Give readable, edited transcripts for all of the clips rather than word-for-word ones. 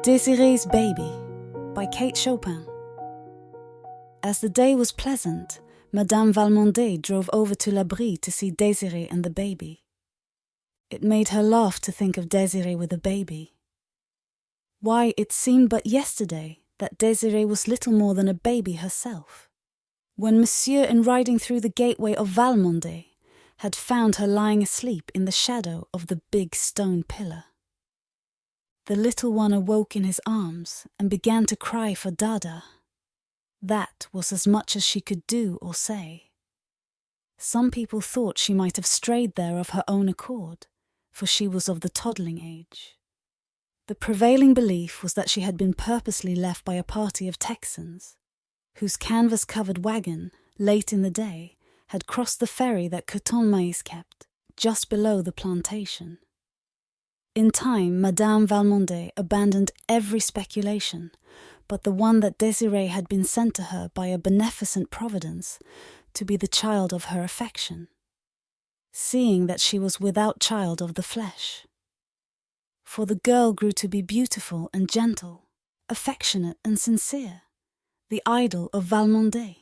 Désirées Baby by Kate Chopin. As the day was pleasant, Madame Valmondé drove over to L'Abri to see Désirée and the baby. It made her laugh to think of Désirée with a baby. Why, it seemed but yesterday that Désirée was little more than a baby herself, when Monsieur, in riding through the gateway of Valmondé, had found her lying asleep in the shadow of the big stone pillar. The little one awoke in his arms and began to cry for Dada. That was as much as she could do or say. Some people thought she might have strayed there of her own accord, for she was of the toddling age. The prevailing belief was that she had been purposely left by a party of Texans, whose canvas-covered wagon, late in the day, had crossed the ferry that Coton Maïs kept, just below the plantation. In time, Madame Valmondé abandoned every speculation, but the one that Désirée had been sent to her by a beneficent providence to be the child of her affection, seeing that she was without child of the flesh. For the girl grew to be beautiful and gentle, affectionate and sincere, the idol of Valmondé.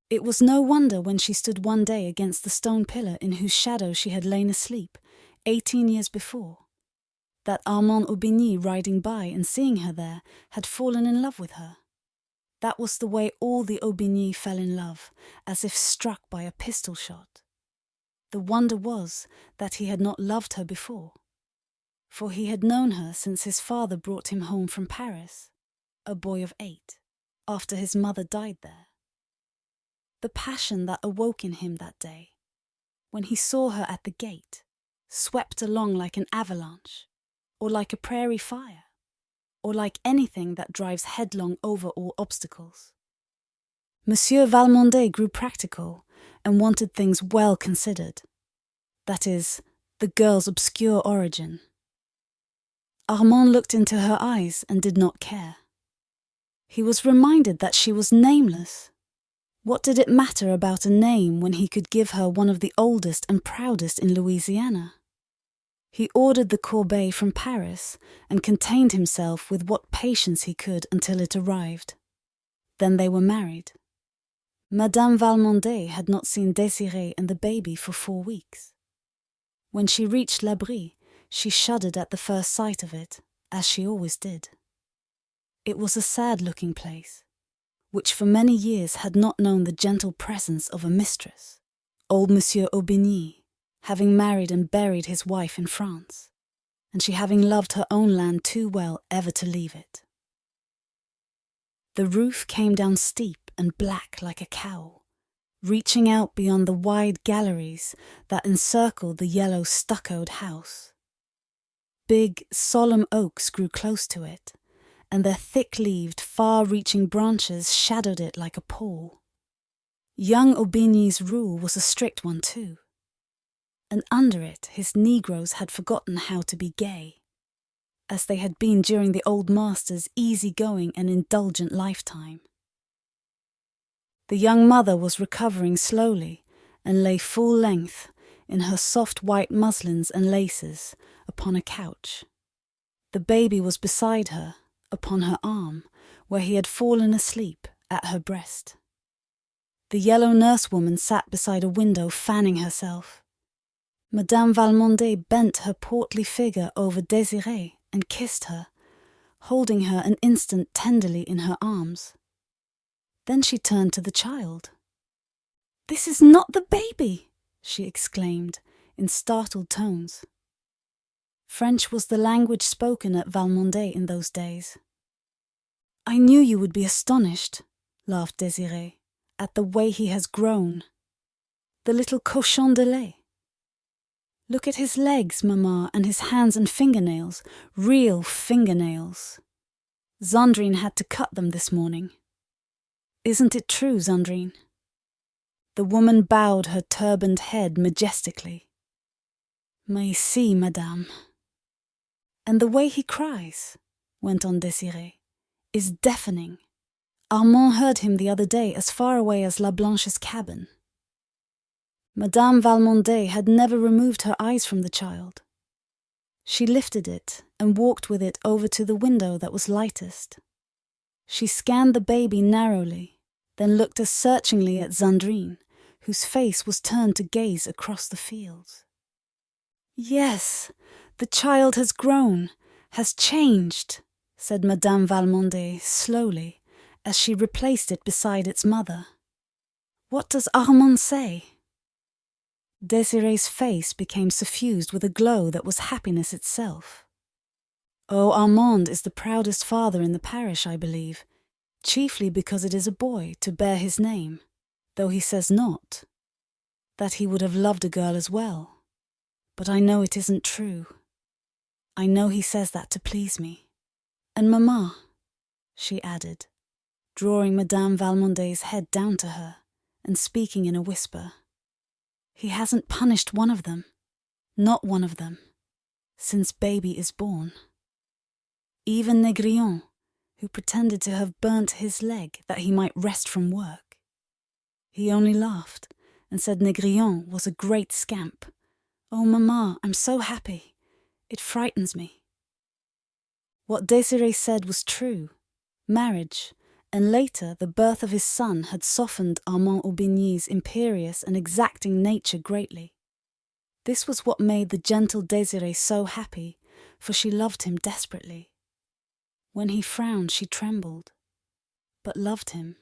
It was no wonder when she stood one day against the stone pillar in whose shadow she had lain asleep 18 years before, that Armand Aubigny, riding by and seeing her there, had fallen in love with her. That was the way all the Aubigny fell in love, as if struck by a pistol shot. The wonder was that he had not loved her before, for he had known her since his father brought him home from Paris, a boy of 8, after his mother died there. The passion that awoke in him that day, when he saw her at the gate, swept along like an avalanche, or like a prairie fire, or like anything that drives headlong over all obstacles. Monsieur Valmondé grew practical and wanted things well considered. That is, the girl's obscure origin. Armand looked into her eyes and did not care. He was reminded that she was nameless. What did it matter about a name when he could give her one of the oldest and proudest in Louisiana? He ordered the corbeille from Paris and contained himself with what patience he could until it arrived. Then they were married. Madame Valmondé had not seen Désirée and the baby for 4 weeks. When she reached L'Abri, she shuddered at the first sight of it, as she always did. It was a sad-looking place, which for many years had not known the gentle presence of a mistress, old Monsieur Aubigny, having married and buried his wife in France, and she having loved her own land too well ever to leave it. The roof came down steep and black like a cowl, reaching out beyond the wide galleries that encircled the yellow stuccoed house. Big, solemn oaks grew close to it, and their thick-leaved, far-reaching branches shadowed it like a pall. Young Aubigny's rule was a strict one too, and under it his Negroes had forgotten how to be gay, as they had been during the old master's easy-going and indulgent lifetime. The young mother was recovering slowly and lay full length in her soft white muslins and laces upon a couch. The baby was beside her, upon her arm, where he had fallen asleep at her breast. The yellow nursewoman sat beside a window fanning herself. Madame Valmondé bent her portly figure over Désirée and kissed her, holding her an instant tenderly in her arms. Then she turned to the child. "This is not the baby!" she exclaimed in startled tones. French was the language spoken at Valmondé in those days. "I knew you would be astonished," laughed Désirée, "at the way he has grown. The little cochon de lait. Look at his legs, Mamma, and his hands and fingernails, real fingernails. Zandrine had to cut them this morning. Isn't it true, Zandrine?" The woman bowed her turbaned head majestically. "Mais si, madame." "And the way he cries," went on Désirée, "is deafening. Armand heard him the other day as far away as La Blanche's cabin." Madame Valmondé had never removed her eyes from the child. She lifted it and walked with it over to the window that was lightest. She scanned the baby narrowly, then looked as searchingly at Zandrine, whose face was turned to gaze across the fields. "Yes, the child has grown, has changed," said Madame Valmondé slowly, as she replaced it beside its mother. "What does Armand say?" Désirée's face became suffused with a glow that was happiness itself. "Oh, Armand is the proudest father in the parish, I believe, chiefly because it is a boy to bear his name, though he says not. That he would have loved a girl as well. But I know it isn't true. I know he says that to please me. And Mamma," she added, drawing Madame Valmondé's head down to her and speaking in a whisper, "he hasn't punished one of them, not one of them, since baby is born. Even Négrillon, who pretended to have burnt his leg that he might rest from work. He only laughed and said Négrillon was a great scamp. Oh, Mamma, I'm so happy. It frightens me." What Désirée said was true. Marriage, and later the birth of his son, had softened Armand Aubigny's imperious and exacting nature greatly. This was what made the gentle Désirée so happy, for she loved him desperately. When he frowned, she trembled, but loved him.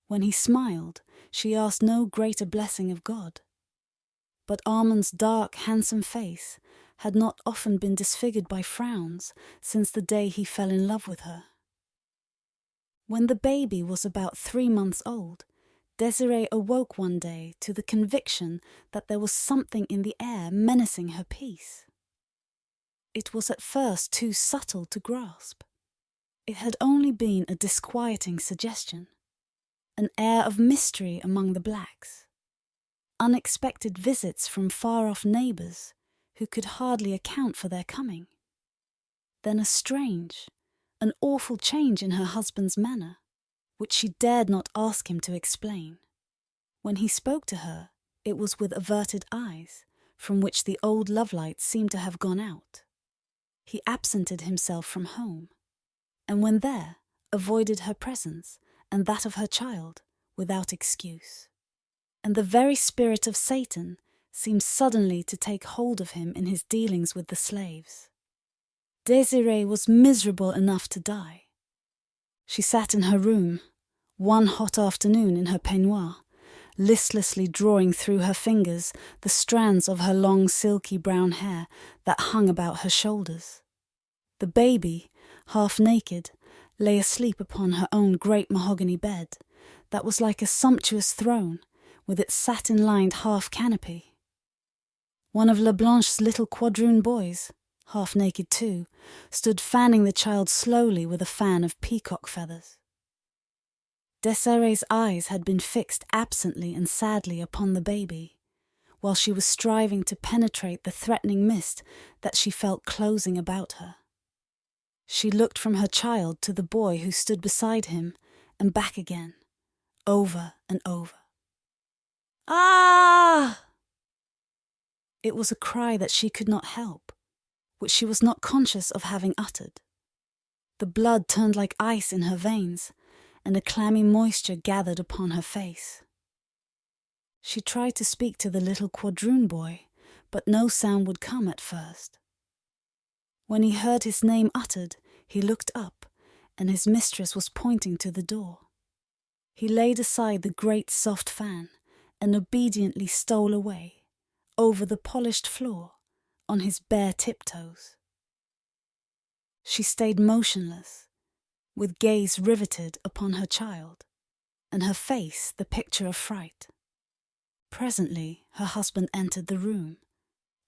When he smiled, she asked no greater blessing of God. But Armand's dark, handsome face had not often been disfigured by frowns since the day he fell in love with her. When the baby was about 3 months old, Désirée awoke one day to the conviction that there was something in the air menacing her peace. It was at first too subtle to grasp. It had only been a disquieting suggestion, an air of mystery among the blacks, unexpected visits from far-off neighbours who could hardly account for their coming. Then a strange, an awful change in her husband's manner, which she dared not ask him to explain. When he spoke to her, it was with averted eyes, from which the old lovelight seemed to have gone out. He absented himself from home, and when there, avoided her presence and that of her child without excuse. And the very spirit of Satan seemed suddenly to take hold of him in his dealings with the slaves. Désirée was miserable enough to die. She sat in her room, one hot afternoon in her peignoir, listlessly drawing through her fingers the strands of her long silky brown hair that hung about her shoulders. The baby, half naked, lay asleep upon her own great mahogany bed, that was like a sumptuous throne, with its satin-lined half-canopy. One of La Blanche's little quadroon boys, half naked too, stood fanning the child slowly with a fan of peacock feathers. Désirée's eyes had been fixed absently and sadly upon the baby, while she was striving to penetrate the threatening mist that she felt closing about her. She looked from her child to the boy who stood beside him, and back again, over and over. "Ah!" It was a cry that she could not help, which she was not conscious of having uttered. The blood turned like ice in her veins, and a clammy moisture gathered upon her face. She tried to speak to the little quadroon boy, but no sound would come at first. When he heard his name uttered, he looked up, and his mistress was pointing to the door. He laid aside the great soft fan, and obediently stole away, over the polished floor, on his bare tiptoes. She stayed motionless, with gaze riveted upon her child, and her face the picture of fright. Presently her husband entered the room,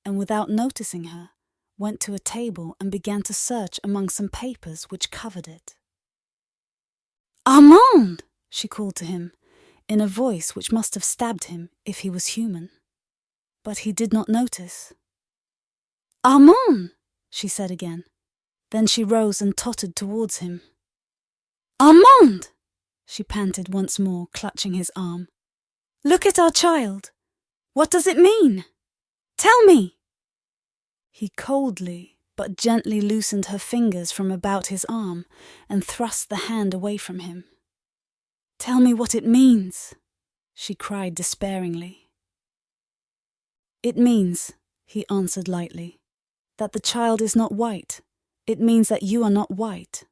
and without noticing her, went to a table and began to search among some papers which covered it. "Armand!" she called to him, in a voice which must have stabbed him if he was human. But he did not notice. "Armand!" she said again. Then she rose and tottered towards him. "Armand!" she panted once more, clutching his arm. "Look at our child. What does it mean? Tell me!" He coldly but gently loosened her fingers from about his arm and thrust the hand away from him. "Tell me what it means," she cried despairingly. "It means," he answered lightly, "that the child is not white. It means that you are not white."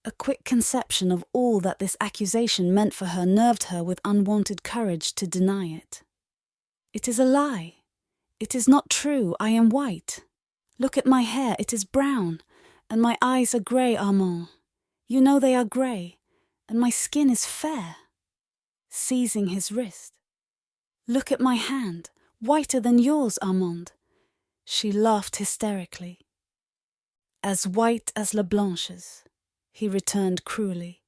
A quick conception of all that this accusation meant for her nerved her with unwonted courage to deny it. "It is a lie. It is not true. I am white. Look at my hair. It is brown. And my eyes are grey, Armand. You know they are grey. And my skin is fair." Seizing his wrist. "Look at my hand. Whiter than yours, Armand." She laughed hysterically. "As white as La Blanche's," he returned cruelly,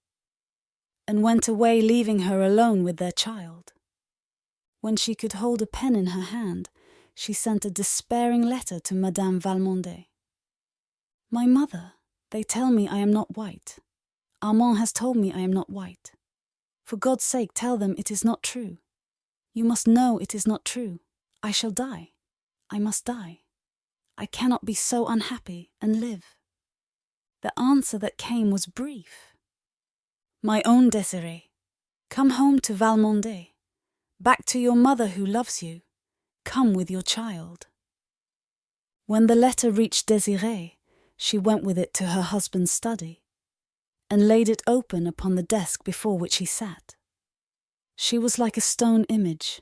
and went away, leaving her alone with their child. When she could hold a pen in her hand, she sent a despairing letter to Madame Valmondé. "My mother, they tell me I am not white. Armand has told me I am not white. For God's sake, tell them it is not true. You must know it is not true. I shall die. I must die. I cannot be so unhappy and live." The answer that came was brief. "My own Désirée, come home to Valmondé. Back to your mother who loves you. Come with your child." When the letter reached Désirée, she went with it to her husband's study, and laid it open upon the desk before which he sat. She was like a stone image,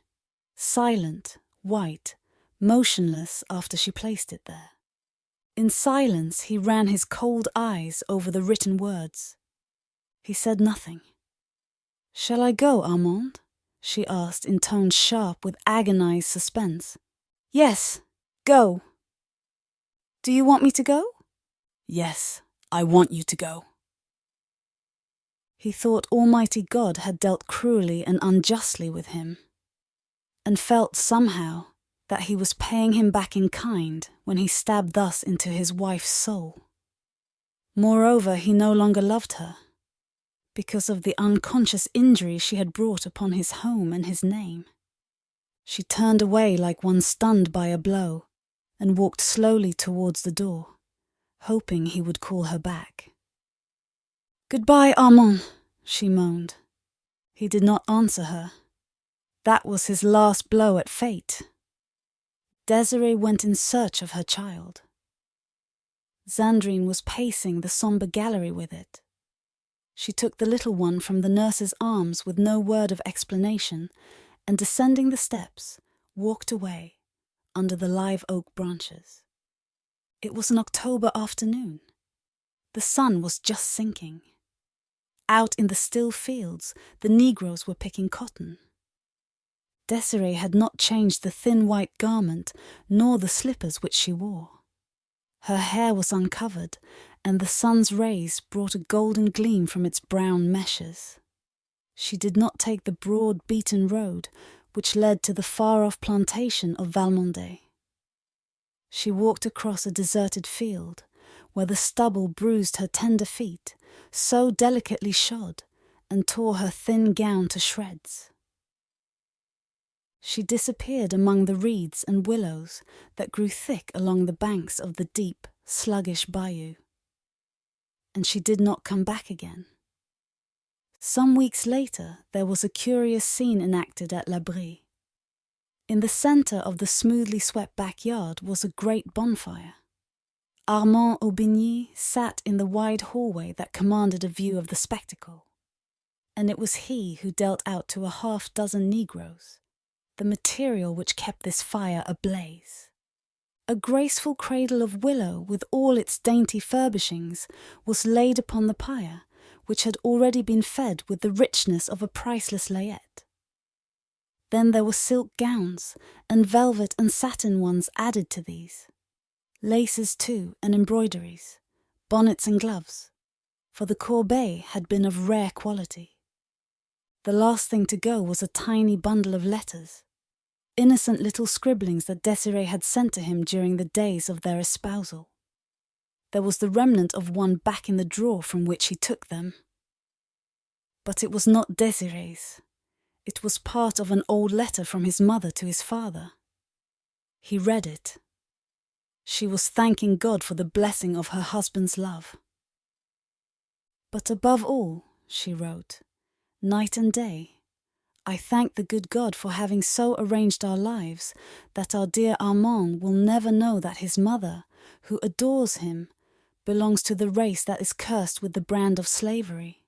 silent, white, motionless after she placed it there. In silence he ran his cold eyes over the written words. He said nothing. "Shall I go, Armand?" she asked in tones sharp with agonized suspense. "Yes, go." "Do you want me to go?" "Yes, I want you to go." He thought Almighty God had dealt cruelly and unjustly with him, and felt somehow that he was paying him back in kind when he stabbed thus into his wife's soul. Moreover, he no longer loved her, because of the unconscious injury she had brought upon his home and his name. She turned away like one stunned by a blow, and walked slowly towards the door, hoping he would call her back. "Goodbye, Armand," she moaned. He did not answer her. That was his last blow at fate. Désirée went in search of her child. Zandrine was pacing the sombre gallery with it. She took the little one from the nurse's arms with no word of explanation, and descending the steps, walked away under the live oak branches. It was an October afternoon. The sun was just sinking. Out in the still fields, the Negroes were picking cotton. Désirée had not changed the thin white garment, nor the slippers which she wore. Her hair was uncovered, and the sun's rays brought a golden gleam from its brown meshes. She did not take the broad, beaten road which led to the far-off plantation of Valmondé. She walked across a deserted field, where the stubble bruised her tender feet, so delicately shod, and tore her thin gown to shreds. She disappeared among the reeds and willows that grew thick along the banks of the deep, sluggish bayou. And she did not come back again. Some weeks later, there was a curious scene enacted at L'Abri. In the centre of the smoothly swept backyard was a great bonfire. Armand Aubigny sat in the wide hallway that commanded a view of the spectacle, and it was he who dealt out to a half-dozen Negroes the material which kept this fire ablaze. A graceful cradle of willow with all its dainty furbishings was laid upon the pyre, which had already been fed with the richness of a priceless layette. Then there were silk gowns, and velvet and satin ones added to these, laces too and embroideries, bonnets and gloves, for the corbeille had been of rare quality. The last thing to go was a tiny bundle of letters, innocent little scribblings that Désirée had sent to him during the days of their espousal. There was the remnant of one back in the drawer from which he took them. But it was not Désirée's. It was part of an old letter from his mother to his father. He read it. She was thanking God for the blessing of her husband's love. But above all, she wrote, night and day, I thank the good God for having so arranged our lives that our dear Armand will never know that his mother, who adores him, belongs to the race that is cursed with the brand of slavery.